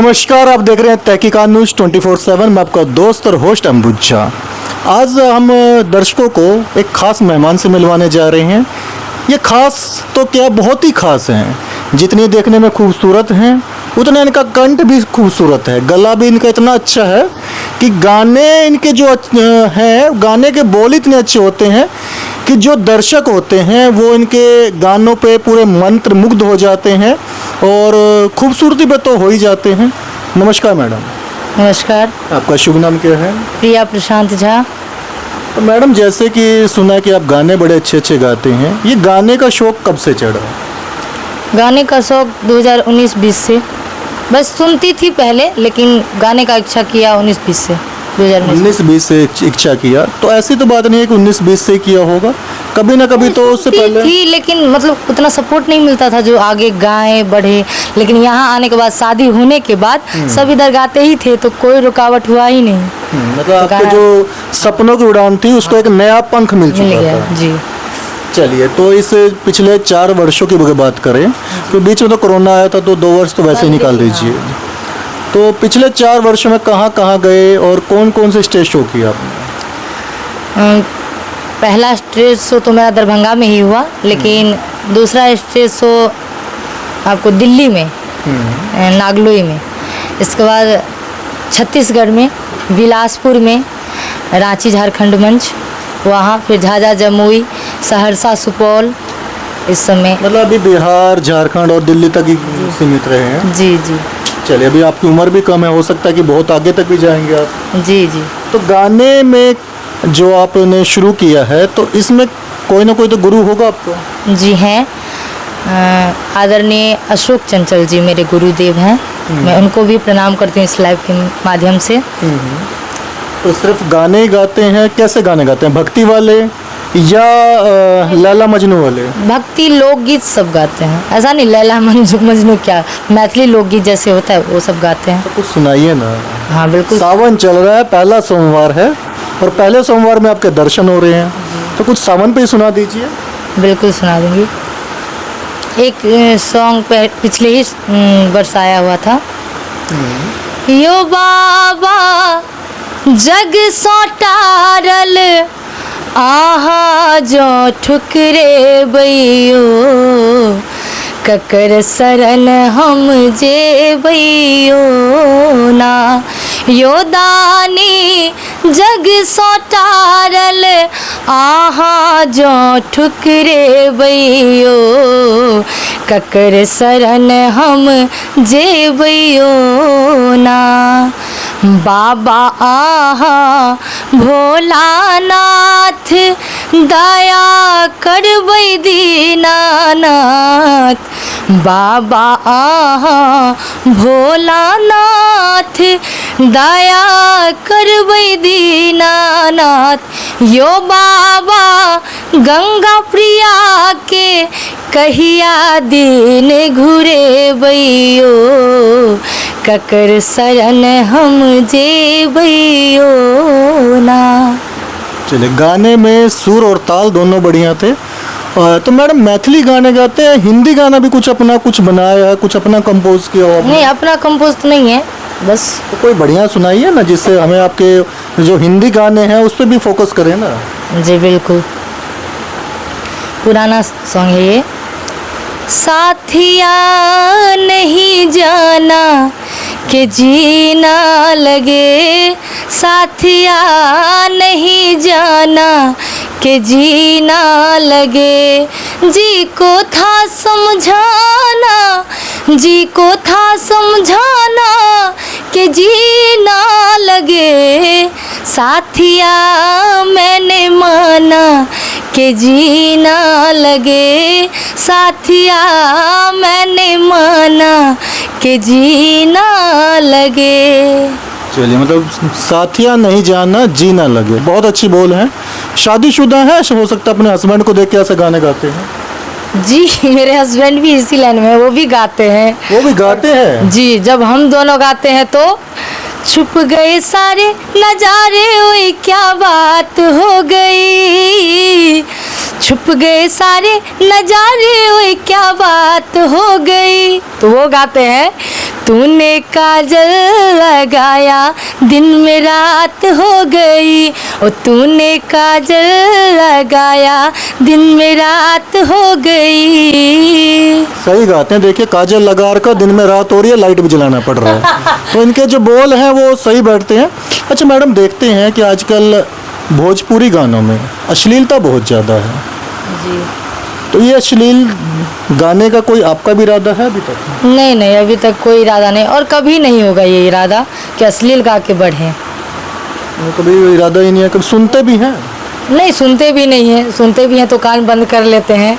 नमस्कार, आप देख रहे हैं तहकीकात न्यूज़ 24/7। मैं आपका दोस्त और होस्ट अंबुजा। आज हम दर्शकों को एक ख़ास मेहमान से मिलवाने जा रहे हैं। ये ख़ास तो क्या, बहुत ही ख़ास हैं। जितनी देखने में खूबसूरत हैं उतना इनका कंठ भी खूबसूरत है। गला भी इनका इतना अच्छा है कि गाने इनके जो हैं, गाने के बोल इतने अच्छे होते हैं कि जो दर्शक होते हैं वो इनके गानों पे पूरे मंत्र मुग्ध हो जाते हैं और खूबसूरती पे तो हो ही जाते हैं। नमस्कार मैडम। नमस्कार। आपका शुभ नाम क्या है? प्रिया प्रशांत झा। तो मैडम, जैसे कि सुना है कि आप गाने बड़े अच्छे अच्छे गाते हैं, ये गाने का शौक कब से चढ़ा? गाने का शौक 2019-20 से, बस सुनती थी पहले, लेकिन गाने का इच्छा किया 19-20 से। 19-20 से इच्छा किया, तो ऐसी तो बात नहीं है कि 19-20 से किया होगा, कभी ना कभी तो उससे पहले थी, लेकिन मतलब उतना सपोर्ट नहीं मिलता था जो आगे गाए बढ़े। लेकिन यहाँ आने के बाद, शादी होने के बाद सब इधर गाते ही थे, तो कोई रुकावट हुआ ही नहीं। मतलब आपके जो सपनों की उड़ान थी उसको एक नया पंख मिल चुका गया था। जी। चलिए, तो इस पिछले 4 वर्षों की बात करें, तो बीच में तो कोरोना आया था, तो 2 वर्ष तो वैसे ही निकाल दीजिए। तो पिछले 4 वर्षों में कहाँ कहाँ गए और कौन कौन से स्टेज शो किया आपने? पहला स्टेज शो तो मेरा दरभंगा में ही हुआ, लेकिन दूसरा स्टेज शो आपको दिल्ली में, नागलोई में, इसके बाद छत्तीसगढ़ में, बिलासपुर में, रांची झारखंड मंच, वहाँ फिर झाझा जमुई, सहरसा सुपौल, इस समय। मतलब अभी बिहार, झारखंड और दिल्ली तक ही सीमित रहे हैं। जी जी। चलिए, अभी आपकी उम्र भी कम है, हो सकता है कि बहुत आगे तक भी जाएंगे आप। जी जी। तो गाने में जो आपने शुरू किया है, तो इसमें कोई ना कोई तो गुरु होगा आपको? जी हैं, आदरणीय अशोक चंचल जी मेरे गुरुदेव हैं। मैं उनको भी प्रणाम करती हूँ इस लाइव के माध्यम से। तो सिर्फ गाने ही गाते हैं? कैसे गाने गाते हैं, भक्ति वाले या लैला मजनू वाले? भक्ति लोकगीत सब गाते हैं, ऐसा नहीं लैला मजनू क्या, मैथिली लोकगीत जैसे होता है वो सब गाते हैं। तो कुछ सुनाइए ना। हाँ बिल्कुल। सावन चल रहा है, पहला सोमवार है और पहले सोमवार में आपके दर्शन हो रहे हैं, तो कुछ सावन पे ही सुना दीजिए। बिल्कुल सुना दूंगी। एक सॉन्ग पिछले ही वर्ष आया हुआ था। यो बाबा जग सौटारल आहा जो ठुकरे बैयो, ककर शरण हम जे बैयो ना। यो दानी जग सौटारल आहा जो ठुकरे बैयो, ककर शरण हम जे बैयो ना। बाबा आहा भोलानाथ दया करबै दीनानाथ। बाबा आहा भोलानाथ दया करबै दीनानाथ। यो बाबा गंगा प्रिया के कहिया दिन घुरे बैयो, ककर शरण हम जे बैयो ना। चलिए, गाने में सुर और ताल दोनों बढ़िया थे। तो मैडम, मैथिली गाने गाते हैं, हिंदी गाना भी कुछ अपना कुछ बनाया है, कुछ अपना कंपोज किया हो? नहीं, अपना कंपोज तो नहीं है, बस। तो कोई बढ़िया सुनाइए ना, जिससे हमें आपके जो हिंदी गाने हैं उस पर भी फोकस करें ना। जी बिल्कुल। पुराना सॉन्ग है ये। साथिया नहीं जाना कि जीना लगे, साथिया नहीं जाना कि जीना लगे। जी को था समझाना, जी को था समझाना कि जीना लगे। साथिया मैंने माना कि जीना लगे, साथिया मैंने माना कि जीना लगे। चलिए, मतलब साथिया नहीं जाना जीना लगे, बहुत अच्छी बोल है। शादीशुदा है, हो सकता है अपने हस्बैंड को देख के ऐसे गाने गाते हैं? जी, मेरे हस्बैंड भी इसी लाइन में, वो भी गाते हैं। वो भी गाते हैं? जी, जब हम दोनों गाते हैं तो छुप गए सारे नजारे, ओए क्या बात हो गई। छुप गए सारे नजारे, ओए क्या बात हो गई। तो वो गाते हैं, तूने काजल लगाया दिन में रात हो गई, ओ तूने काजल लगाया दिन में रात हो गई। सही गाते हैं। देखिए, काजल लगा कर दिन में रात हो रही है, लाइट भी जलाना पड़ रहा है। तो इनके जो बोल हैं वो सही बैठते हैं। अच्छा मैडम, देखते हैं कि आजकल भोजपुरी गानों में अश्लीलता बहुत ज़्यादा है, जी तो ये अश्लील गाने का कोई आपका भी इरादा है अभी तक? नहीं नहीं, अभी तक कोई इरादा नहीं और कभी नहीं होगा ये इरादा कि अश्लील गा के बढ़े। कभी इरादा ही नहीं है। कभी सुनते भी हैं? नहीं, सुनते भी नहीं है, सुनते भी हैं तो कान बंद कर लेते हैं।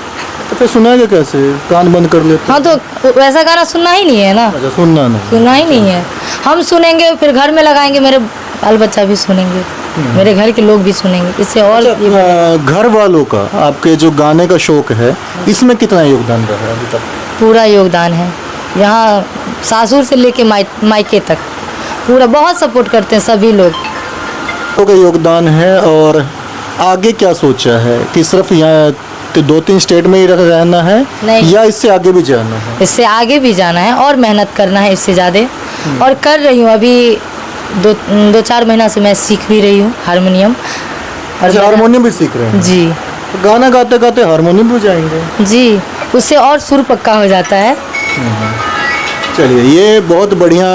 तो फिर सुनाएंगे कैसे? कान बंद कर लेते हैं? हाँ, तो वैसा गाना सुनना ही नहीं है ना, अच्छा, सुनना नहीं। सुनना ही नहीं है। हम सुनेंगे फिर घर में लगाएंगे, मेरे बाल बच्चा भी सुनेंगे, मेरे घर के लोग भी सुनेंगे, इससे और ये घर वालों का आपके जो गाने का शौक है, इसमें कितना योगदान रहा है अभी तक? पूरा योगदान है। यहाँ सासुर से लेके मायके तक पूरा बहुत सपोर्ट करते हैं सभी लोग। का योगदान है। और आगे क्या सोचा है कि सिर्फ यहाँ 2-3 स्टेट में ही रहना है नहीं। या इससे आगे भी जाना है? इससे आगे भी जाना है और मेहनत करना है इससे ज़्यादा, और कर रही हूँ। अभी 2-4 महीना से मैं सीख भी रही हूँ हारमोनियम। और अच्छा, हारमोनियम भी सीख रहे हैं? जी तो गाना गाते गाते हारमोनियम भी जाएंगे? जी, उससे और सुर पक्का हो जाता है। चलिए, ये बहुत बढ़िया।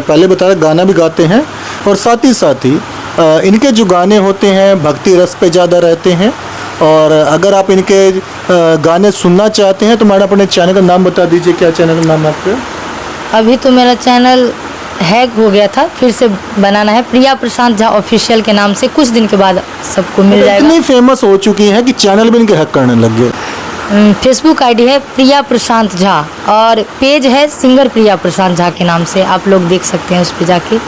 पहले बताया गाना भी गाते हैं और साथ ही इनके जो गाने होते हैं भक्ति रस पे ज़्यादा रहते हैं। और अगर आप इनके गाने सुनना चाहते हैं तो मैडम अपने चैनल का नाम बता दीजिए। क्या चैनल का नाम है आपका? अभी तो मेरा चैनल हैक हो गया था, फिर से बनाना है, प्रिया प्रशांत झा ऑफिशियल के नाम से। कुछ दिन के बाद सबको मिल जाएगा। इतनी फेमस हो चुकी हैं कि चैनल भी इनके हैक करने लग गए। फेसबुक आईडी है प्रिया प्रशांत झा और पेज है सिंगर प्रिया प्रशांत झा के नाम से, आप लोग देख सकते हैं उस पर जाके।